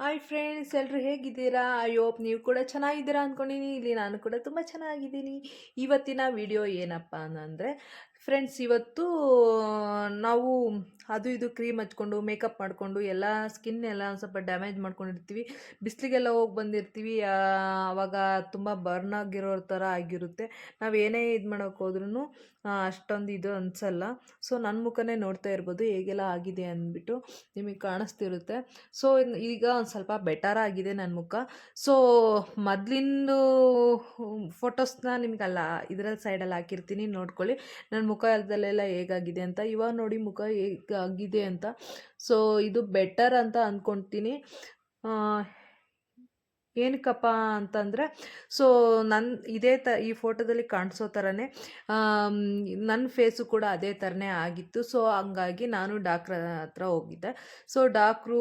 Hi friends, ಎಲ್ಲರೂ ಹೇಗಿದ್ದೀರಾ? I hope ನೀವು ಕೂಡ ಚೆನ್ನಾಗಿದ್ದೀರಾ ಅಂದ್ಕೊಂಡಿನಿ. ಇಲ್ಲಿ ನಾನು ಕೂಡ ತುಂಬ ಚೆನ್ನಾಗಿದ್ದೀನಿ. ಇವತ್ತಿನ ವಿಡಿಯೋ ಏನಪ್ಪ ಅಂದರೆ ಫ್ರೆಂಡ್ಸ್, ಇವತ್ತು ನಾವು ಅದು ಇದು ಕ್ರೀಮ್ ಹಚ್ಕೊಂಡು ಮೇಕಪ್ ಮಾಡಿಕೊಂಡು ಎಲ್ಲ ಸ್ಕಿನ್ ಎಲ್ಲ ಸ್ವಲ್ಪ ಡ್ಯಾಮೇಜ್ ಮಾಡ್ಕೊಂಡಿರ್ತೀವಿ. ಬಿಸಿಲಿಗೆಲ್ಲ ಹೋಗಿ ಬಂದಿರ್ತೀವಿ. ಆವಾಗ ತುಂಬ ಬರ್ನ್ ಆಗಿರೋ ಥರ ಆಗಿರುತ್ತೆ. ನಾವು ಏನೇ ಇದು ಮಾಡೋಕೆ ಹೋದ್ರೂ ಅಷ್ಟೊಂದು ಇದು ಅನಿಸಲ್ಲ. ಸೊ ನನ್ನ ಮುಖನೇ ನೋಡ್ತಾ ಇರ್ಬೋದು ಹೇಗೆಲ್ಲ ಆಗಿದೆ ಅಂದ್ಬಿಟ್ಟು ನಿಮಗೆ ಕಾಣಿಸ್ತಿರುತ್ತೆ. ಸೊ ಈಗ ಒಂದು ಸ್ವಲ್ಪ ಬೆಟರ್ ಆಗಿದೆ ನನ್ನ ಮುಖ. ಸೊ ಮೊದಲಿಂದು ಫೋಟೋಸ್ನ ನಿಮಗಲ್ಲ ಇದರಲ್ಲಿ ಸೈಡಲ್ಲಿ ಹಾಕಿರ್ತೀನಿ, ನೋಡ್ಕೊಳ್ಳಿ ನನ್ನ ಮುಖ ಅದಲ್ಲೆಲ್ಲ ಹೇಗಾಗಿದೆ ಅಂತ. ಇವಾಗ ನೋಡಿ ಮುಖ ಹೇಗಾಗಿದೆ ಅಂತ. ಸೊ ಇದು ಬೆಟರ್ ಅಂತ ಅಂದ್ಕೊಳ್ತೀನಿ. ಏನಕ್ಕಪ್ಪ ಅಂತಂದರೆ, ಸೊ ಇದೇ ಈ ಫೋಟೋದಲ್ಲಿ ಕಾಣಿಸೋ ಥರನೇ ನನ್ನ ಫೇಸು ಕೂಡ ಅದೇ ಥರನೇ ಆಗಿತ್ತು. ಸೊ ಹಂಗಾಗಿ ನಾನು ಡಾಕ್ಟ್ರ ಹತ್ರ ಹೋಗಿದ್ದೆ. ಸೊ ಡಾಕ್ಟ್ರು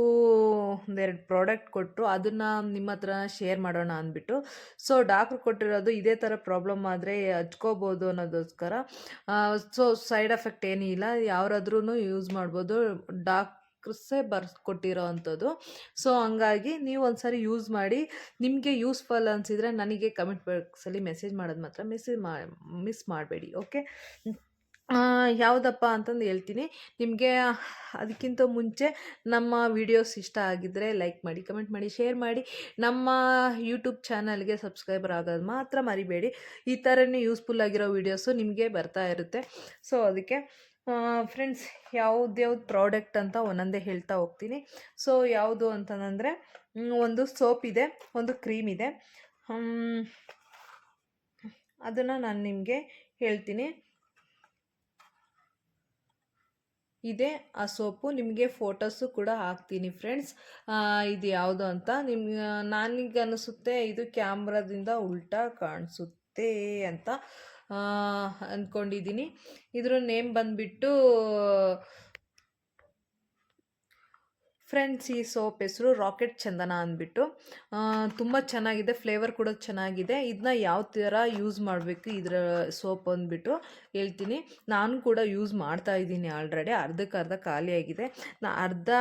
ಒಂದೆರಡು ಪ್ರಾಡಕ್ಟ್ ಕೊಟ್ಟರು, ಅದನ್ನು ನಿಮ್ಮ ಹತ್ರ ಶೇರ್ ಮಾಡೋಣ ಅಂದ್ಬಿಟ್ಟು. ಸೊ ಡಾಕ್ಟ್ರು ಕೊಟ್ಟಿರೋದು ಇದೇ ಥರ ಪ್ರಾಬ್ಲಮ್ ಆದರೆ ಹಚ್ಕೋಬೋದು ಅನ್ನೋದಕ್ಕೋಸ್ಕರ. ಸೊ ಸೈಡ್ ಎಫೆಕ್ಟ್ ಏನೂ ಇಲ್ಲ, ಯಾರಾದ್ರೂ ಯೂಸ್ ಮಾಡ್ಬೋದು. ಬರ್ಸ್ಕೊಟ್ಟಿರೋ ಅಂಥದ್ದು. ಸೊ ಹಂಗಾಗಿ ನೀವು ಒಂದ್ಸರಿ ಯೂಸ್ ಮಾಡಿ. ನಿಮಗೆ ಯೂಸ್ಫುಲ್ ಅನಿಸಿದರೆ ನನಗೆ ಕಮೆಂಟ್ ಬಾಕ್ಸಲ್ಲಿ ಮೆಸೇಜ್ ಮಾಡೋದು ಮಾತ್ರ ಮಿಸ್ ಮಾಡಬೇಡಿ. ಓಕೆ, ಯಾವುದಪ್ಪ ಅಂತಂದು ಹೇಳ್ತೀನಿ ನಿಮಗೆ. ಅದಕ್ಕಿಂತ ಮುಂಚೆ ನಮ್ಮ ವಿಡಿಯೋಸ್ ಇಷ್ಟ ಆಗಿದ್ದರೆ ಲೈಕ್ ಮಾಡಿ, ಕಮೆಂಟ್ ಮಾಡಿ, ಶೇರ್ ಮಾಡಿ. ನಮ್ಮ ಯೂಟ್ಯೂಬ್ ಚಾನಲ್ಗೆ ಸಬ್ಸ್ಕ್ರೈಬರ್ ಆಗೋದು ಮಾತ್ರ ಮರಿಬೇಡಿ. ಈ ಥರನೇ ಯೂಸ್ಫುಲ್ ಆಗಿರೋ ವೀಡಿಯೋಸು ನಿಮಗೆ ಬರ್ತಾ ಇರುತ್ತೆ. ಸೊ ಅದಕ್ಕೆ ಫ್ರೆಂಡ್ಸ್, ಯಾವ್ದು ಪ್ರಾಡಕ್ಟ್ ಅಂತ ಒಂದೊಂದೇ ಹೇಳ್ತಾ ಹೋಗ್ತೀನಿ. ಸೊ ಯಾವುದು ಅಂತಂದರೆ, ಒಂದು ಸೋಪ್ ಇದೆ, ಒಂದು ಕ್ರೀಮ್ ಇದೆ. ಅದನ್ನು ನಾನು ನಿಮಗೆ ಹೇಳ್ತೀನಿ. ಇದೇ ಆ ಸೋಪು, ನಿಮಗೆ ಫೋಟೋಸು ಕೂಡ ಹಾಕ್ತೀನಿ ಫ್ರೆಂಡ್ಸ್. ಇದು ಯಾವುದು ಅಂತ ನನಗೆ ಅನಿಸುತ್ತೆ ಇದು ಕ್ಯಾಮ್ರಾದಿಂದ ಉಲ್ಟಾ ಕಾಣಿಸುತ್ತೆ ಅಂತ ಅಂದ್ಕೊಂಡಿದ್ದೀನಿ. ಇದ್ರ ನೇಮ್ ಬಂದುಬಿಟ್ಟು ಫ್ರೆಂಡ್ಸ್, ಈ ಸೋಪ್ ಹೆಸರು ರಾಕೆಟ್ ಚಂದನ ಅಂದ್ಬಿಟ್ಟು. ತುಂಬ ಚೆನ್ನಾಗಿದೆ, ಫ್ಲೇವರ್ ಕೂಡ ಚೆನ್ನಾಗಿದೆ. ಇದನ್ನ ಯಾವ ಥರ ಯೂಸ್ ಮಾಡಬೇಕು ಇದರ ಸೋಪ್ ಅಂದ್ಬಿಟ್ಟು ಹೇಳ್ತೀನಿ. ನಾನು ಕೂಡ ಯೂಸ್ ಮಾಡ್ತಾ ಇದ್ದೀನಿ ಆಲ್ರೆಡಿ. ಅರ್ಧಕ್ಕರ್ಧ ಖಾಲಿಯಾಗಿದೆ. ಅರ್ಧ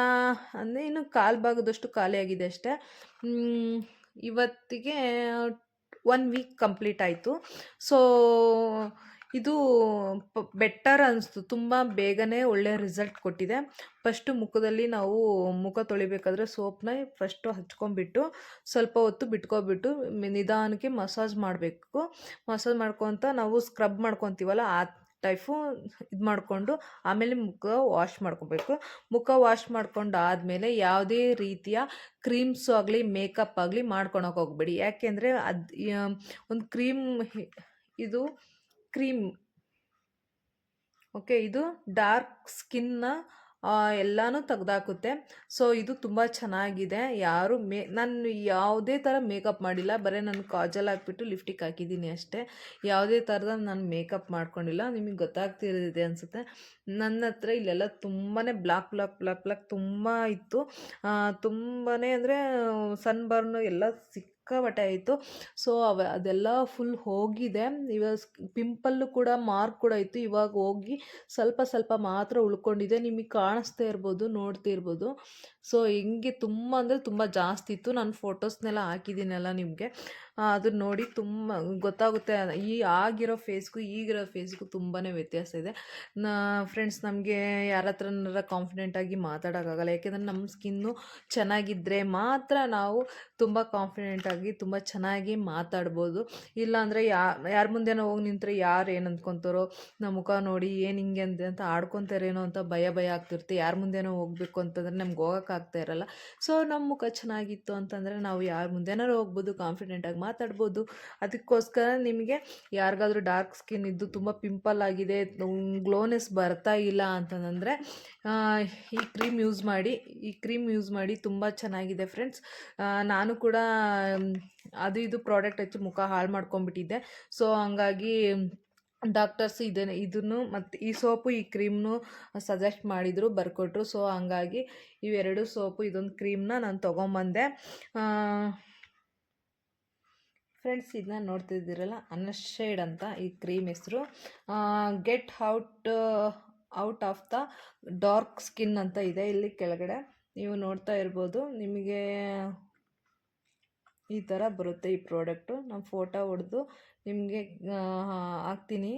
ಅಂದರೆ ಇನ್ನು ಕಾಲು ಭಾಗದಷ್ಟು ಖಾಲಿಯಾಗಿದೆ ಅಷ್ಟೇ. ಇವತ್ತಿಗೆ 1 ವೀಕ್ ಕಂಪ್ಲೀಟ್ ಆಯಿತು. ಸೊ ಇದು ಬೆಟರ್ ಅನಿಸ್ತು, ತುಂಬ ಬೇಗನೆ ಒಳ್ಳೆ ರಿಸಲ್ಟ್ ಕೊಟ್ಟಿದೆ. ಫಸ್ಟು ಮುಖದಲ್ಲಿ ನಾವು ಮುಖ ತೊಳಿಬೇಕಾದ್ರೆ ಸೋಪ್ನ ಫಸ್ಟು ಹಚ್ಕೊಂಡ್ಬಿಟ್ಟು ಸ್ವಲ್ಪ ಹೊತ್ತು ಬಿಟ್ಕೊಬಿಟ್ಟು ನಿಧಾನಕ್ಕೆ ಮಸಾಜ್ ಮಾಡಬೇಕು. ಮಸಾಜ್ ಮಾಡ್ಕೊತ ನಾವು ಸ್ಕ್ರಬ್ ಮಾಡ್ಕೊತೀವಲ್ಲ ಆ ಟೈಪು ಇದು ಮಾಡಿಕೊಂಡು ಆಮೇಲೆ ಮುಖ ವಾಶ್ ಮಾಡ್ಕೊಬೇಕು. ಮುಖ ವಾಶ್ ಮಾಡ್ಕೊಂಡು ಆದಮೇಲೆ ಯಾವುದೇ ರೀತಿಯ ಕ್ರೀಮ್ಸು ಆಗಲಿ ಮೇಕಪ್ ಆಗಲಿ ಮಾಡ್ಕೊಳಕ್ಕೆ ಹೋಗ್ಬೇಡಿ. ಯಾಕೆಂದರೆ ಒಂದು ಇದು ಕ್ರೀಮ್, ಓಕೆ, ಇದು ಡಾರ್ಕ್ ಸ್ಕಿನ್ನ ಎಲ್ಲನೂ ತೆಗ್ದಾಕುತ್ತೆ. ಸೊ ಇದು ತುಂಬ ಚೆನ್ನಾಗಿದೆ. ನಾನು ಯಾವುದೇ ಥರ ಮೇಕಪ್ ಮಾಡಿಲ್ಲ, ಬರೀ ನಾನು ಕಾಜಲ್ ಹಾಕ್ಬಿಟ್ಟು ಲಿಫ್ಟಿಕ್ ಹಾಕಿದ್ದೀನಿ ಅಷ್ಟೇ. ಯಾವುದೇ ಥರದ ನಾನು ಮೇಕಪ್ ಮಾಡ್ಕೊಂಡಿಲ್ಲ. ನಿಮಗೆ ಗೊತ್ತಾಗ್ತಿರೋದಿದೆ ಅನಿಸುತ್ತೆ. ನನ್ನ ಹತ್ರ ಇಲ್ಲೆಲ್ಲ ತುಂಬಾ ಬ್ಲಾಕ್ ತುಂಬ ಇತ್ತು. ತುಂಬಾ ಅಂದರೆ ಸನ್ಬರ್ನು ಎಲ್ಲ ಸಿಕ್ಕಾಪಟ್ಟೆ ಆಯಿತು. ಸೊ ಅದೆಲ್ಲ ಫುಲ್ ಹೋಗಿದೆ. ಇವಾಗ ಪಿಂಪಲ್ಲು ಕೂಡ ಮಾರ್ಕ್ ಕೂಡ ಇತ್ತು, ಇವಾಗ ಹೋಗಿ ಸ್ವಲ್ಪ ಮಾತ್ರ ಉಳ್ಕೊಂಡಿದೆ. ನಿಮಗೆ ಕಾಣಿಸ್ತಾ ಇರ್ಬೋದು, ನೋಡ್ತಿರ್ಬೋದು. ಸೊ ಹಿಂಗೆ ತುಂಬ ಅಂದರೆ ತುಂಬ ಜಾಸ್ತಿ ಇತ್ತು. ನಾನು ಫೋಟೋಸ್ನೆಲ್ಲ ಹಾಕಿದ್ದೀನಲ್ಲ ನಿಮಗೆ, ಅದನ್ನ ನೋಡಿ ತುಂಬ ಗೊತ್ತಾಗುತ್ತೆ. ಆಗಿರೋ ಫೇಸ್ಗೂ ಈಗಿರೋ ಫೇಸ್ಗೂ ತುಂಬಾ ವ್ಯತ್ಯಾಸ ಇದೆ. ಫ್ರೆಂಡ್ಸ್, ನಮಗೆ ಯಾರ ಹತ್ರನಾರ ಕಾನ್ಫಿಡೆಂಟಾಗಿ ಮಾತಾಡೋಕ್ಕಾಗಲ್ಲ. ಯಾಕೆಂದರೆ ನಮ್ಮ ಸ್ಕಿನ್ನು ಚೆನ್ನಾಗಿದ್ದರೆ ಮಾತ್ರ ನಾವು ತುಂಬ ಕಾನ್ಫಿಡೆಂಟಾಗಿ ತುಂಬ ಚೆನ್ನಾಗಿ ಮಾತಾಡ್ಬೋದು. ಇಲ್ಲಾಂದರೆ ಯಾರ ಮುಂದೆನೋ ಹೋಗಿ ನಿಂತರೆ ಯಾರು ಏನು ಅಂದ್ಕೊತಾರೋ, ನಮ್ಮ ಮುಖ ನೋಡಿ ಏನು ಹಿಂಗೆ ಅಂತ ಆಡ್ಕೊತಾರೇನೋ ಅಂತ ಭಯ ಆಗ್ತಿರುತ್ತೆ. ಯಾರ ಮುಂದೆನೋ ಹೋಗಬೇಕು ಅಂತಂದರೆ ನಮ್ಗೆ ಹೋಗೋಕ್ಕಾಗ್ತಾ ಇರಲ್ಲ. ಸೊ ನಮ್ಮ ಮುಖ ಚೆನ್ನಾಗಿತ್ತು ಅಂತಂದರೆ ನಾವು ಯಾರ ಮುಂದೆನಾರು ಹೋಗ್ಬೋದು, ಕಾನ್ಫಿಡೆಂಟಾಗಿ ಮಾತಾಡ್ಬೋದು. ಅದಕ್ಕೋಸ್ಕರ ನಿಮಗೆ ಯಾರಿಗಾದ್ರೂ ಡಾರ್ಕ್ ಸ್ಕಿನ್ ಇದ್ದು ತುಂಬ ಪಿಂಪಲ್ ಆಗಿದೆ, ಗ್ಲೋನೆಸ್ ಬರ್ತಾ ಇಲ್ಲ ಅಂತಂದರೆ ಈ ಕ್ರೀಮ್ ಯೂಸ್ ಮಾಡಿ ತುಂಬ ಚೆನ್ನಾಗಿದೆ ಫ್ರೆಂಡ್ಸ್. ನಾನು ಕೂಡ ಅದು ಇದು ಪ್ರಾಡಕ್ಟ್ ಹಚ್ಚಿ ಮುಖ ಹಾಳು ಮಾಡ್ಕೊಂಡ್ಬಿಟ್ಟಿದ್ದೆ. ಸೊ ಹಂಗಾಗಿ ಡಾಕ್ಟರ್ಸ್ ಇದನ್ನು ಮತ್ತು ಈ ಸೋಪು ಈ ಕ್ರೀಮ್ನು ಸಜೆಸ್ಟ್ ಮಾಡಿದರು, ಬರ್ಕೊಟ್ರು. ಸೊ ಹಂಗಾಗಿ ಇವೆರಡು ಸೋಪು ಇದೊಂದು ಕ್ರೀಮ್ನ ನಾನು ತೊಗೊಂಬಂದೆ ಫ್ರೆಂಡ್ಸ್. ಇದನ್ನ ನೋಡ್ತಿದ್ದೀರಲ್ಲ, ಅನ್ಶೇಡ್ ಅಂತ ಈ ಕ್ರೀಮ್ ಹೆಸರು. Get out of the dark skin ಅಂತ ಇದೆ ಇಲ್ಲಿ ಕೆಳಗಡೆ. ನೀವು ನೋಡ್ತಾ ಇರ್ಬೋದು, ನಿಮಗೆ ಈ ಥರ ಬರುತ್ತೆ ಈ ಪ್ರಾಡಕ್ಟು. ನಾನು ಫೋಟೋ ಹೊಡೆದು ನಿಮಗೆ ಹಾಕ್ತೀನಿ,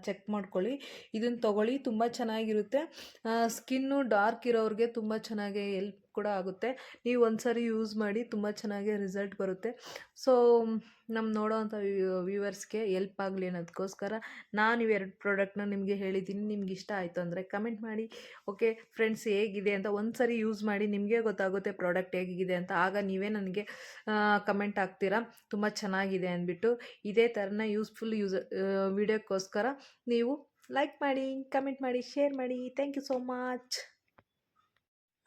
ಚೆಕ್ ಮಾಡ್ಕೊಳ್ಳಿ. ಇದನ್ನು ತೊಗೊಳ್ಳಿ, ತುಂಬ ಚೆನ್ನಾಗಿರುತ್ತೆ. ಸ್ಕಿನ್ನು ಡಾರ್ಕ್ ಇರೋರಿಗೆ ತುಂಬ ಚೆನ್ನಾಗಿ ಎಲ್ಪ್ ಕೂಡ ಆಗುತ್ತೆ. ನೀವು ಒಂದು ಸಾರಿ ಯೂಸ್ ಮಾಡಿ, ತುಂಬ ಚೆನ್ನಾಗಿ ರಿಸಲ್ಟ್ ಬರುತ್ತೆ. ಸೊ ನಮ್ಮ ನೋಡೋವಂಥ ವ್ಯೂವರ್ಸ್ಗೆ ಎಲ್ಪ್ ಆಗಲಿ ಅನ್ನೋದಕ್ಕೋಸ್ಕರ ನಾನು ಇವೆರಡು ಪ್ರಾಡಕ್ಟ್ನ ನಿಮಗೆ ಹೇಳಿದ್ದೀನಿ. ನಿಮ್ಗೆ ಇಷ್ಟ ಆಯಿತು ಅಂದರೆ ಕಮೆಂಟ್ ಮಾಡಿ. ಓಕೆ ಫ್ರೆಂಡ್ಸ್, ಹೇಗಿದೆ ಅಂತ ಒಂದು ಸಾರಿ ಯೂಸ್ ಮಾಡಿ, ನಿಮಗೆ ಗೊತ್ತಾಗುತ್ತೆ ಪ್ರಾಡಕ್ಟ್ ಹೇಗಿದೆ ಅಂತ. ಆಗ ನೀವೇ ನನಗೆ ಕಮೆಂಟ್ ಹಾಕ್ತೀರಾ ತುಂಬ ಚೆನ್ನಾಗಿದೆ ಅಂದ್ಬಿಟ್ಟು. ಇದೇ ಥರನ ಯೂಸ್ಫುಲ್ ವಿಡಿಯೋಕ್ಕೋಸ್ಕರ ನೀವು ಲೈಕ್ ಮಾಡಿ, ಕಮೆಂಟ್ ಮಾಡಿ, ಶೇರ್ ಮಾಡಿ. Thank you so much.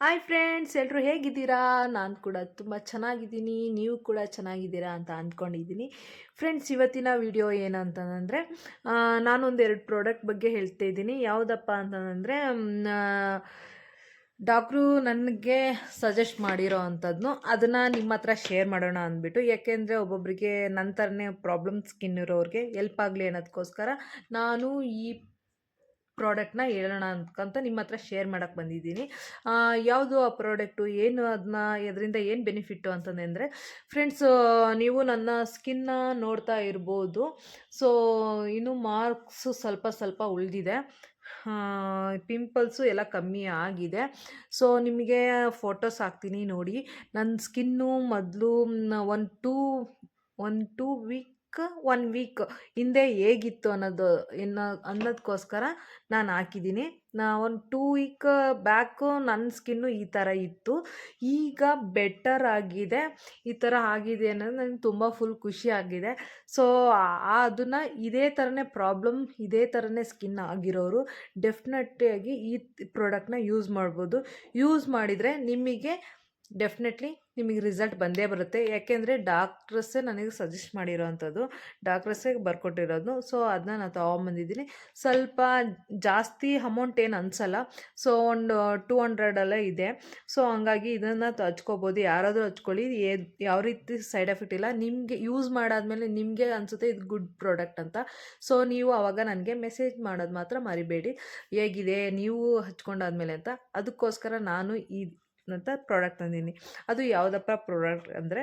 Hi friends, ಎಲ್ಲರೂ ಹೇಗಿದ್ದೀರಾ? ನಾನು ಕೂಡ ತುಂಬ ಚೆನ್ನಾಗಿದ್ದೀನಿ, ನೀವು ಕೂಡ ಚೆನ್ನಾಗಿದ್ದೀರಾ ಅಂತ ಅಂದ್ಕೊಂಡಿದ್ದೀನಿ. ಫ್ರೆಂಡ್ಸ್, ಇವತ್ತಿನ ವಿಡಿಯೋ ಏನು ಅಂತಂದರೆ, ನಾನೊಂದು 2 ಪ್ರಾಡಕ್ಟ್ ಬಗ್ಗೆ ಹೇಳ್ತಾ ಇದ್ದೀನಿ. ಯಾವುದಪ್ಪ ಅಂತಂದರೆ, ಡಾಕ್ಟ್ರು ನನಗೆ ಸಜೆಸ್ಟ್ ಮಾಡಿರೋ ಅಂಥದ್ದನ್ನು ಅದನ್ನು ನಿಮ್ಮ ಹತ್ರ ಶೇರ್ ಮಾಡೋಣ ಅಂದ್ಬಿಟ್ಟು. ಯಾಕೆಂದರೆ ಒಬ್ಬೊಬ್ಬರಿಗೆ ನನ್ನ ಥರನೇ ಪ್ರಾಬ್ಲಮ್ ಸ್ಕಿನ್ ಇರೋರಿಗೆ ಎಲ್ಪ್ ಆಗಲಿ ಅನ್ನೋದಕ್ಕೋಸ್ಕರ ನಾನು ಈ ಪ್ರಾಡಕ್ಟ್ನ ಹೇಳೋಣ ಅಂತ ನಿಮ್ಮ ಹತ್ರ ಶೇರ್ ಮಾಡೋಕ್ಕೆ ಬಂದಿದ್ದೀನಿ. ಯಾವುದು ಆ ಪ್ರಾಡಕ್ಟು, ಏನು ಅದನ್ನ ಅದರಿಂದ ಏನು ಬೆನಿಫಿಟ್ಟು ಅಂತಂದರೆ, ಫ್ರೆಂಡ್ಸ್, ನೀವು ನನ್ನ ಸ್ಕಿನ್ನ ನೋಡ್ತಾ ಇರ್ಬೋದು. ಸೊ ಇನ್ನು ಮಾರ್ಕ್ಸು ಸ್ವಲ್ಪ ಉಳಿದಿದೆ, ಪಿಂಪಲ್ಸು ಎಲ್ಲ ಕಮ್ಮಿ ಆಗಿದೆ. ಸೊ ನಿಮಗೆ ಫೋಟೋಸ್ ಹಾಕ್ತೀನಿ ನೋಡಿ. ನನ್ನ ಸ್ಕಿನ್ನು ಮೊದಲು ಒಂದು 1 ವೀಕ್ ಹಿಂದೆ ಹೇಗಿತ್ತು ಅನ್ನೋದಕ್ಕೋಸ್ಕರ ನಾನು ಹಾಕಿದ್ದೀನಿ. ಒಂದು 2 ವೀಕ್ ಬ್ಯಾಕು ನನ್ನ ಸ್ಕಿನ್ನು ಈ ಥರ ಇತ್ತು. ಈಗ ಬೆಟರ್ ಆಗಿದೆ. ಈ ಥರ ಆಗಿದೆ ಅನ್ನೋದು ನನಗೆ ತುಂಬ ಫುಲ್ ಖುಷಿ ಆಗಿದೆ. ಸೊ ಅದನ್ನು ಇದೇ ಥರನೇ ಪ್ರಾಬ್ಲಮ್, ಇದೇ ಥರನೇ ಸ್ಕಿನ್ ಆಗಿರೋರು ಡೆಫಿನೆಟ್ಟಾಗಿ ಈ ಪ್ರಾಡಕ್ಟ್ನ ಯೂಸ್ ಮಾಡ್ಬೋದು. ಯೂಸ್ ಮಾಡಿದರೆ ಡೆಫಿನೆಟ್ಲಿ ನಿಮಗೆ ರಿಸಲ್ಟ್ ಬಂದೇ ಬರುತ್ತೆ. ಯಾಕೆಂದರೆ ಡಾಕ್ಟ್ರಸ್ಸೇ ನನಗೆ ಸಜೆಸ್ಟ್ ಮಾಡಿರೋವಂಥದ್ದು, ಡಾಕ್ಟ್ರಸ್ಸೇ ಬರ್ಕೊಟ್ಟಿರೋದು. ಸೊ ಅದನ್ನ ನಾನು ತೊಗೊಂಬಂದಿದ್ದೀನಿ. ಸ್ವಲ್ಪ ಜಾಸ್ತಿ ಅಮೌಂಟ್ ಏನು ಅನಿಸಲ್ಲ. ಸೊ ಒಂದು 200 ಇದೆ. ಸೊ ಹಂಗಾಗಿ ಇದನ್ನು ಹಚ್ಕೋಬೋದು, ಯಾರಾದರೂ ಹಚ್ಕೊಳ್ಳಿ. ಯಾವ ರೀತಿ ಸೈಡ್ ಎಫೆಕ್ಟ್ ಇಲ್ಲ. ನಿಮಗೆ ಯೂಸ್ ಮಾಡಾದ್ಮೇಲೆ ನಿಮಗೆ ಅನಿಸುತ್ತೆ ಇದು ಗುಡ್ ಪ್ರಾಡಕ್ಟ್ ಅಂತ. ಸೊ ನೀವು ಆವಾಗ ನನಗೆ ಮೆಸೇಜ್ ಮಾಡೋದು ಮಾತ್ರ ಮರಿಬೇಡಿ, ಹೇಗಿದೆ ನೀವು ಹಚ್ಕೊಂಡಾದ್ಮೇಲೆ ಅಂತ. ಅದಕ್ಕೋಸ್ಕರ ನಾನು ಅಂತ ಪ್ರಾಡಕ್ಟ್ ತಂದಿದ್ದೀನಿ. ಅದು ಯಾವುದಪ್ಪ ಪ್ರಾಡಕ್ಟ್ ಅಂದರೆ,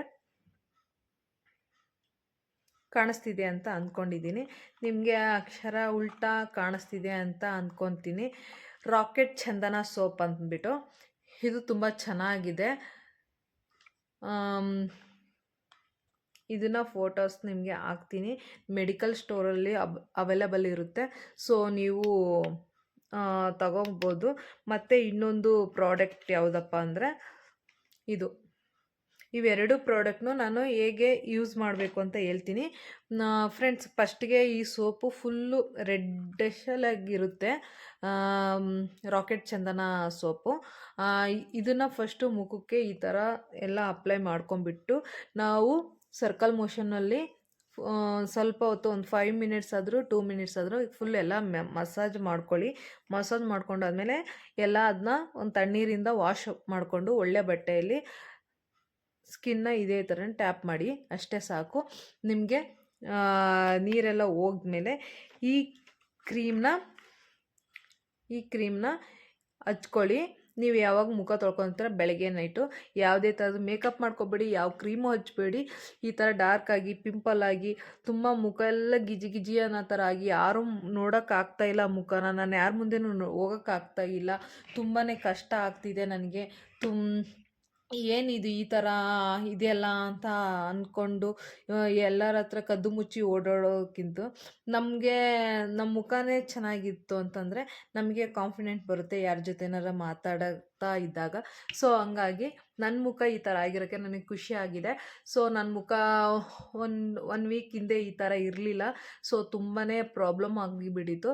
ಕಾಣಿಸ್ತಿದೆ ಅಂತ ಅಂದ್ಕೊಂಡಿದ್ದೀನಿ. ನಿಮಗೆ ಅಕ್ಷರ ಉಲ್ಟಾ ಕಾಣಿಸ್ತಿದೆ ಅಂತ ಅಂದ್ಕೊತೀನಿ. ರಾಕೆಟ್ ಚಂದನ ಸೋಪ್ ಅಂದ್ಬಿಟ್ಟು ಇದು ತುಂಬ ಚೆನ್ನಾಗಿದೆ. ಇದನ್ನು ಫೋಟೋಸ್ ನಿಮಗೆ ಹಾಕ್ತೀನಿ. ಮೆಡಿಕಲ್ ಸ್ಟೋರಲ್ಲಿ ಅವೈಲೇಬಲ್ ಇರುತ್ತೆ. ಸೊ ನೀವು ತಗೋಬೋದು. ಮತ್ತು ಇನ್ನೊಂದು ಪ್ರಾಡಕ್ಟ್ ಯಾವುದಪ್ಪ ಅಂದರೆ ಇವೆರಡು ಪ್ರಾಡಕ್ಟ್ನು ನಾನು ಹೇಗೆ ಯೂಸ್ ಮಾಡಬೇಕು ಅಂತ ಹೇಳ್ತೀನಿ. ಫ್ರೆಂಡ್ಸ್, ಫಸ್ಟಿಗೆ ಈ ಸೋಪು ಫುಲ್ಲು ರೆಡ್ಡಿಶಲಾಗಿರುತ್ತೆ, ರಾಕೆಟ್ ಚಂದನ ಸೋಪು. ಇದನ್ನು ಫಸ್ಟು ಮುಖಕ್ಕೆ ಈ ಥರ ಎಲ್ಲ ಅಪ್ಲೈ ಮಾಡ್ಕೊಂಬಿಟ್ಟು ನಾವು ಸರ್ಕಲ್ ಮೋಷನ್ನಲ್ಲಿ ಸ್ವಲ್ಪ ಹೊತ್ತು, ಒಂದು 5 ಮಿನಿಟ್ಸ್ ಆದರೂ 2 ಮಿನಿಟ್ಸ್ ಆದರೂ ಫುಲ್ ಎಲ್ಲ ಮಸಾಜ್ ಮಾಡ್ಕೊಳ್ಳಿ. ಮಸಾಜ್ ಮಾಡ್ಕೊಂಡಾದ್ಮೇಲೆ ಎಲ್ಲ ಅದನ್ನ ಒಂದು ತಣ್ಣೀರಿಂದ ವಾಶ್ ಮಾಡಿಕೊಂಡು ಒಳ್ಳೆ ಬಟ್ಟೆಯಲ್ಲಿ ಸ್ಕಿನ್ನ ಇದೇ ಥರ ಟ್ಯಾಪ್ ಮಾಡಿ, ಅಷ್ಟೇ ಸಾಕು. ನಿಮಗೆ ನೀರೆಲ್ಲ ಹೋದ್ಮೇಲೆ ಈ ಕ್ರೀಮ್ನ ಹಚ್ಕೊಳ್ಳಿ. ನೀವು ಯಾವಾಗ ಮುಖ ತೊಳ್ಕೊತೀರ ಬೆಳಗ್ಗೆ ನೈಟು ಯಾವುದೇ ಥರದ್ದು ಮೇಕಪ್ ಮಾಡ್ಕೊಬೇಡಿ, ಯಾವ ಕ್ರೀಮು ಹಚ್ಚಬೇಡಿ. ಈ ಥರ ಡಾರ್ಕ್ ಆಗಿ ಪಿಂಪಲ್ ಆಗಿ ತುಂಬ ಮುಖ ಎಲ್ಲ ಗಿಜಿ ಗಿಜಿ ಅನ್ನೋ ಥರ ಆಗಿ ಯಾರೂ ನೋಡೋಕ್ಕಾಗ್ತಾಯಿಲ್ಲ ಮುಖನ. ನಾನು ಯಾರ ಮುಂದೆನೂ ಹೋಗೋಕ್ಕಾಗ್ತಾಯಿಲ್ಲ. ತುಂಬಾ ಕಷ್ಟ ಆಗ್ತಿದೆ ನನಗೆ. ಏನಿದು ಈ ಥರ ಇದೆಯಲ್ಲ ಅಂತ ಅಂದ್ಕೊಂಡು ಎಲ್ಲರ ಹತ್ರ ಕದ್ದು ಮುಚ್ಚಿ ಓಡಾಡೋಕ್ಕಿಂತ ನಮ್ಮ ಮುಖನೇ ಚೆನ್ನಾಗಿತ್ತು ಅಂತಂದರೆ ನಮಗೆ ಕಾನ್ಫಿಡೆಂಟ್ ಬರುತ್ತೆ ಯಾರ ಜೊತೆನಾರ ಮಾತಾಡ್ತಾ ಇದ್ದಾಗ. ಸೊ ಹಂಗಾಗಿ ನನ್ನ ಮುಖ ಈ ಥರ ಆಗಿರೋಕ್ಕೆ ನನಗೆ ಖುಷಿ ಆಗಿದೆ. ಸೊ ನನ್ನ ಮುಖ ಒನ್ ವೀಕ್ ಹಿಂದೆ ಈ ಥರ ಇರಲಿಲ್ಲ. ಸೊ ತುಂಬಾ ಪ್ರಾಬ್ಲಮ್ ಆಗಿಬಿಟ್ಟಿತ್ತು.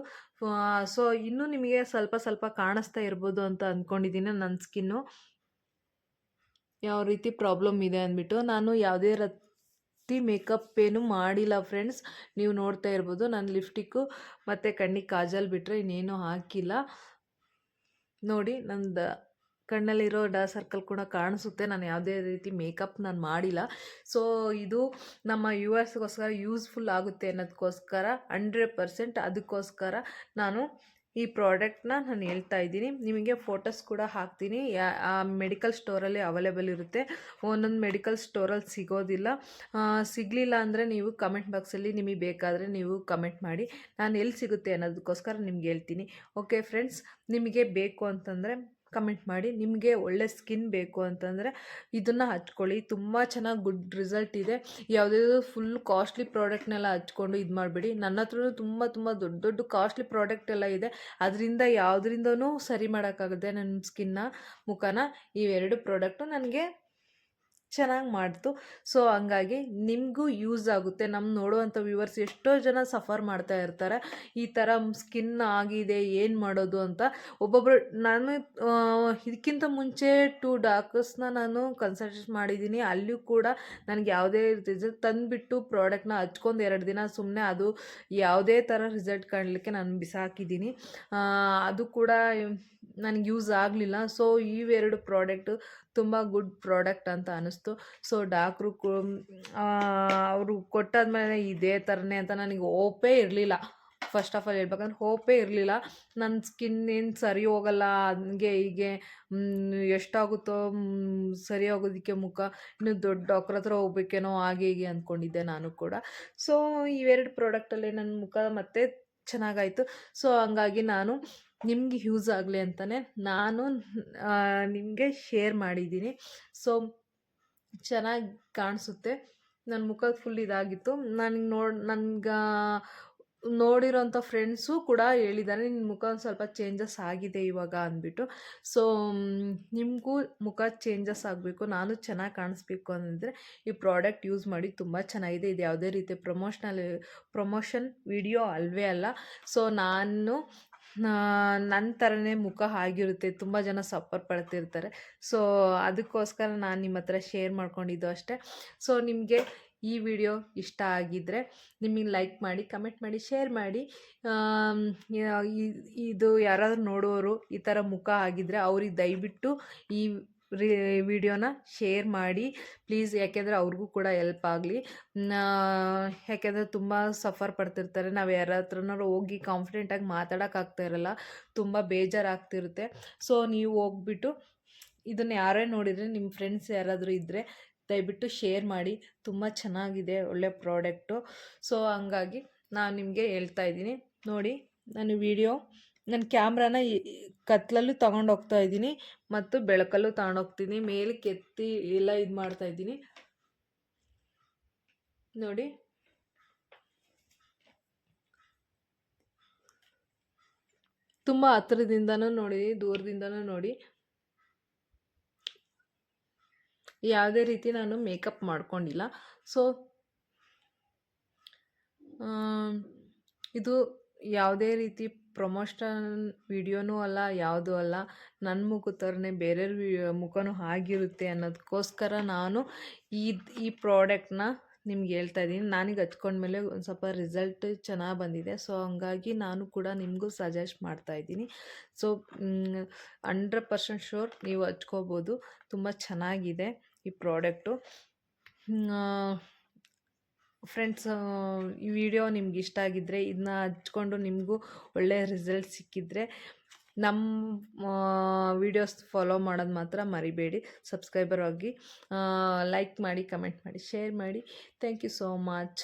ಸೊ ಇನ್ನೂ ನಿಮಗೆ ಸ್ವಲ್ಪ ಕಾಣಿಸ್ತಾ ಇರ್ಬೋದು ಅಂತ ಅಂದ್ಕೊಂಡಿದ್ದೀನಿ ನನ್ನ ಸ್ಕಿನ್ನು ಯಾವ ರೀತಿ ಪ್ರಾಬ್ಲಮ್ ಇದೆ ಅಂದ್ಬಿಟ್ಟು. ನಾನು ಯಾವುದೇ ರೀತಿ ಮೇಕಪ್ ಏನು ಮಾಡಿಲ್ಲ ಫ್ರೆಂಡ್ಸ್. ನೀವು ನೋಡ್ತಾ ಇರ್ಬೋದು, ನಾನು ಲಿಪ್ಸ್ಟಿಕ್ಕು ಮತ್ತು ಕಣ್ಣಿಗೆ ಕಾಜಲ್ ಬಿಟ್ಟರೆ ಇನ್ನೇನು ಹಾಕಿಲ್ಲ. ನೋಡಿ, ನಂದು ಕಣ್ಣಲ್ಲಿರೋ ಡಾರ್ಕ್ ಸರ್ಕಲ್ ಕೂಡ ಕಾಣಿಸುತ್ತೆ. ನಾನು ಯಾವುದೇ ರೀತಿ ಮೇಕಪ್ ನಾನು ಮಾಡಿಲ್ಲ. ಸೊ ಇದು ನಮ್ಮ ವ್ಯೂವರ್ಸ್ಗೋಸ್ಕರ ಯೂಸ್ಫುಲ್ ಆಗುತ್ತೆ ಅನ್ನೋದಕ್ಕೋಸ್ಕರ 100% ಅದಕ್ಕೋಸ್ಕರ ನಾನು ಈ ಪ್ರಾಡಕ್ಟ್ನ ನಾನು ಹೇಳ್ತಾ ಇದ್ದೀನಿ. ನಿಮಗೆ ಫೋಟೋಸ್ ಕೂಡ ಹಾಕ್ತೀನಿ. ಆ ಮೆಡಿಕಲ್ ಸ್ಟೋರಲ್ಲಿ ಅವೈಲೇಬಲ್ ಇರುತ್ತೆ, ಒಂದೊಂದು ಮೆಡಿಕಲ್ ಸ್ಟೋರಲ್ಲಿ ಸಿಗೋದಿಲ್ಲ. ಸಿಗಲಿಲ್ಲ ಅಂದರೆ ನೀವು ಕಮೆಂಟ್ ಬಾಕ್ಸಲ್ಲಿ ನಿಮಗೆ ಬೇಕಾದರೆ ನೀವು ಕಮೆಂಟ್ ಮಾಡಿ, ನಾನು ಎಲ್ಲಿ ಸಿಗುತ್ತೆ ಅನ್ನೋದಕ್ಕೋಸ್ಕರ ನಿಮ್ಗೆ ಹೇಳ್ತೀನಿ. ಓಕೆ ಫ್ರೆಂಡ್ಸ್, ನಿಮಗೆ ಬೇಕು ಅಂತಂದರೆ ಕಮೆಂಟ್ ಮಾಡಿ. ನಿಮಗೆ ಒಳ್ಳೆ ಸ್ಕಿನ್ ಬೇಕು ಅಂತಂದರೆ ಇದನ್ನು ಹಚ್ಕೊಳ್ಳಿ, ತುಂಬ ಚೆನ್ನಾಗಿ ಗುಡ್ ರಿಸಲ್ಟ್ ಇದೆ. ಯಾವುದಾದ್ರು ಫುಲ್ ಕಾಸ್ಟ್ಲಿ ಪ್ರಾಡಕ್ಟ್ನೆಲ್ಲ ಹಚ್ಕೊಂಡು ಇದು ಮಾಡಬೇಡಿ. ನನ್ನ ಹತ್ರನೂ ತುಂಬ ದೊಡ್ಡ ದೊಡ್ಡ ಕಾಸ್ಟ್ಲಿ ಪ್ರಾಡಕ್ಟ್ ಎಲ್ಲ ಇದೆ, ಅದರಿಂದ ಯಾವುದರಿಂದನೂ ಸರಿ ಮಾಡೋಕ್ಕಾಗದೆ ನನ್ನ ಸ್ಕಿನ್ನ, ಮುಖನ. ಇವೆರಡು ಪ್ರಾಡಕ್ಟು ನನಗೆ ಚೆನ್ನಾಗಿ ಮಾಡ್ತು. ಸೊ ಹಂಗಾಗಿ ನಿಮಗೂ ಯೂಸ್ ಆಗುತ್ತೆ. ನಮ್ಮ ನೋಡುವಂಥ ವ್ಯೂವರ್ಸ್ ಎಷ್ಟೋ ಜನ ಸಫರ್ ಮಾಡ್ತಾ ಇರ್ತಾರೆ, ಈ ಥರ ಸ್ಕಿನ್ ಆಗಿದೆ ಏನು ಮಾಡೋದು ಅಂತ. ಒಬ್ಬೊಬ್ಬರು ನಾನು ಇದಕ್ಕಿಂತ ಮುಂಚೆ 2 ಡಾಕ್ಟರ್ಸ್ನ ನಾನು ಕನ್ಸಲ್ಟೇಟ್ ಮಾಡಿದ್ದೀನಿ. ಅಲ್ಲಿಯೂ ಕೂಡ ನನಗೆ ಯಾವುದೇ ರಿಸಲ್ಟ್ ತಂದುಬಿಟ್ಟು ಪ್ರಾಡಕ್ಟ್ನ ಹಚ್ಕೊಂಡು 2 ದಿನ ಸುಮ್ಮನೆ ಅದು ಯಾವುದೇ ಥರ ರಿಸಲ್ಟ್ ಕಾಣಲಿಕ್ಕೆ ನಾನು ಬಿಸಾಕಿದ್ದೀನಿ. ಅದು ಕೂಡ ನನಗೆ ಯೂಸ್ ಆಗಲಿಲ್ಲ. ಸೊ ಇವೆರಡು ಪ್ರಾಡಕ್ಟು ತುಂಬ ಗುಡ್ ಪ್ರಾಡಕ್ಟ್ ಅಂತ ಅನ್ನಿಸ್ತು. ಸೊ ಡಾಕ್ಟ್ರು ಅವರು ಕೊಟ್ಟಾದ್ಮೇಲೆ ಇದೇ ಥರನೇ ಅಂತ ನನಗೆ ಹೋಪೇ ಇರಲಿಲ್ಲ. ಫಸ್ಟ್ ಆಫ್ ಆಲ್ ಹೇಳ್ಬೇಕಂದ್ರೆ ಹೋಪೇ ಇರಲಿಲ್ಲ. ನನ್ನ ಸ್ಕಿನ್ ಏನು ಸರಿ ಹೋಗಲ್ಲ, ಹಂಗೆ ಹೀಗೆ ಎಷ್ಟಾಗುತ್ತೋ ಸರಿ ಹೋಗೋದಕ್ಕೆ ಮುಖ, ಇನ್ನು ದೊಡ್ಡ ಡಾಕ್ಟ್ರ್ ಹತ್ರ ಹೋಗ್ಬೇಕೇನೋ ಹಾಗೆ ಹೀಗೆ ಅಂದ್ಕೊಂಡಿದ್ದೆ ನಾನು ಕೂಡ. ಸೊ ಇವೆರಡು ಪ್ರಾಡಕ್ಟಲ್ಲಿ ನನ್ನ ಮುಖ ಮತ್ತೆ ಚೆನ್ನಾಗಾಯಿತು. ಸೊ ಹಂಗಾಗಿ ನಾನು ನಿಮಗೆ ಯೂಸ್ ಆಗಲಿ ಅಂತಲೇ ನಾನು ನಿಮಗೆ ಶೇರ್ ಮಾಡಿದ್ದೀನಿ. ಸೊ ಚೆನ್ನಾಗಿ ಕಾಣಿಸುತ್ತೆ. ನನ್ನ ಮುಖ ಫುಲ್ ಇದಾಗಿತ್ತು. ನನಗೆ ನೋಡಿರೋಂಥ ಫ್ರೆಂಡ್ಸು ಕೂಡ ಹೇಳಿದ್ದಾರೆ, ನಿನ್ನ ಮುಖ ಒಂದು ಸ್ವಲ್ಪ ಚೇಂಜಸ್ ಆಗಿದೆ ಇವಾಗ ಅಂದ್ಬಿಟ್ಟು. ಸೊ ನಿಮಗೂ ಮುಖ ಚೇಂಜಸ್ ಆಗಬೇಕು, ನಾನು ಚೆನ್ನಾಗಿ ಕಾಣಿಸ್ಬೇಕು ಅಂದರೆ ಈ ಪ್ರಾಡಕ್ಟ್ ಯೂಸ್ ಮಾಡಿ. ತುಂಬ ಚೆನ್ನಾಗಿದೆ. ಇದು ಯಾವುದೇ ರೀತಿ ಪ್ರಮೋಷನ್ ವಿಡಿಯೋ ಅಲ್ವೇ ಅಲ್ಲ. ಸೊ ನಾನು ನನ್ನ ಥರನೇ ಮುಖ ಆಗಿರುತ್ತೆ, ತುಂಬ ಜನ ಸಫರ್ ಪಡ್ತಿರ್ತಾರೆ. ಸೊ ಅದಕ್ಕೋಸ್ಕರ ನಾನು ನಿಮ್ಮ ಹತ್ರ ಶೇರ್ ಮಾಡ್ಕೊಂಡಿದ್ದು ಅಷ್ಟೇ. ಸೊ ನಿಮಗೆ ಈ ವಿಡಿಯೋ ಇಷ್ಟ ಆಗಿದ್ದರೆ ನಿಮಗೆ ಲೈಕ್ ಮಾಡಿ, ಕಮೆಂಟ್ ಮಾಡಿ, ಶೇರ್ ಮಾಡಿ. ಇದು ಯಾರಾದರೂ ನೋಡೋರು ಈ ಥರ ಮುಖ ಆಗಿದ್ದರೆ ಅವ್ರಿಗೆ ದಯವಿಟ್ಟು ಈ ವಿಡಿಯೋನ ಶೇರ್ ಮಾಡಿ ಪ್ಲೀಸ್. ಯಾಕೆಂದರೆ ಅವ್ರಿಗೂ ಕೂಡ ಹೆಲ್ಪ್ ಆಗಲಿ. ಯಾಕೆಂದರೆ ತುಂಬ ಸಫರ್ ಪಡ್ತಿರ್ತಾರೆ. ನಾವು ಯಾರ ಹತ್ರನಾರು ಹೋಗಿ ಕಾನ್ಫಿಡೆಂಟಾಗಿ ಮಾತಾಡೋಕ್ಕಾಗ್ತಾ ಇರಲ್ಲ, ತುಂಬ ಬೇಜಾರಾಗ್ತಿರುತ್ತೆ. ಸೊ ನೀವು ಹೋಗ್ಬಿಟ್ಟು ಇದನ್ನು ಯಾರೇ ನೋಡಿದರೆ ನಿಮ್ಮ ಫ್ರೆಂಡ್ಸ್ ಯಾರಾದರೂ ಇದ್ದರೆ ದಯವಿಟ್ಟು ಶೇರ್ ಮಾಡಿ. ತುಂಬ ಚೆನ್ನಾಗಿದೆ, ಒಳ್ಳೆ ಪ್ರಾಡಕ್ಟು. ಸೊ ಹಂಗಾಗಿ ನಾನು ನಿಮಗೆ ಹೇಳ್ತಾ ಇದ್ದೀನಿ. ನೋಡಿ, ನಾನು ವಿಡಿಯೋ ನನ್ನ ಕ್ಯಾಮ್ರಾನ ಕತ್ಲಲ್ಲೂ ತಗೊಂಡೋಗ್ತಾ ಇದ್ದೀನಿ ಮತ್ತು ಬೆಳಕಲ್ಲೂ ತಗೊಂಡೋಗ್ತೀನಿ, ಮೇಲಕ್ಕೆ ಎತ್ತಿ ಎಲ್ಲ ಇದು ಮಾಡ್ತಾಯಿದ್ದೀನಿ. ನೋಡಿ, ತುಂಬ ಹತ್ತಿರದಿಂದನೂ ನೋಡಿ, ದೂರದಿಂದನೂ ನೋಡಿ. ಯಾವುದೇ ರೀತಿ ನಾನು ಮೇಕಪ್ ಮಾಡ್ಕೊಂಡಿಲ್ಲ. ಸೊ ಇದು ಯಾವುದೇ ರೀತಿ ಪ್ರಮೋಷನ್ ವಿಡಿಯೋನೂ ಅಲ್ಲ, ಯಾವುದೂ ಅಲ್ಲ. ನನ್ನ ಮುಖದ ಥರನೇ ಬೇರೆಯವ್ರ ಮುಖನೂ ಆಗಿರುತ್ತೆ ಅನ್ನೋದಕ್ಕೋಸ್ಕರ ನಾನು ಈ ಪ್ರಾಡಕ್ಟ್ನ ನಿಮ್ಗೆ ಹೇಳ್ತಾ ಇದ್ದೀನಿ. ನಾನೀಗ ಹಚ್ಕೊಂಡ್ಮೇಲೆ ಒಂದು ಸ್ವಲ್ಪ ರಿಸಲ್ಟ್ ಚೆನ್ನಾಗಿ ಬಂದಿದೆ. ಸೊ ಹಂಗಾಗಿ ನಾನು ಕೂಡ ನಿಮಗೂ ಸಜೆಸ್ಟ್ ಮಾಡ್ತಾಯಿದ್ದೀನಿ. ಸೊ 100% ಶೋರ್ ನೀವು ಹಚ್ಕೋಬೋದು. ತುಂಬ ಚೆನ್ನಾಗಿದೆ ಈ ಪ್ರಾಡಕ್ಟು. ಫ್ರೆಂಡ್ಸ್, ಈ ವಿಡಿಯೋ ನಿಮ್ಗೆ ಇಷ್ಟ ಆಗಿದ್ದರೆ, ಇದನ್ನ ಹಚ್ಕೊಂಡು ನಿಮಗೂ ಒಳ್ಳೆಯ ರಿಸಲ್ಟ್ ಸಿಕ್ಕಿದರೆ ನಮ್ಮ ವಿಡಿಯೋಸ್ ಫಾಲೋ ಮಾಡೋದು ಮಾತ್ರ ಮರಿಬೇಡಿ. ಸಬ್ಸ್ಕ್ರೈಬರ್ ಆಗಿ ಲೈಕ್ ಮಾಡಿ, ಕಮೆಂಟ್ ಮಾಡಿ, ಶೇರ್ ಮಾಡಿ. Thank you so much.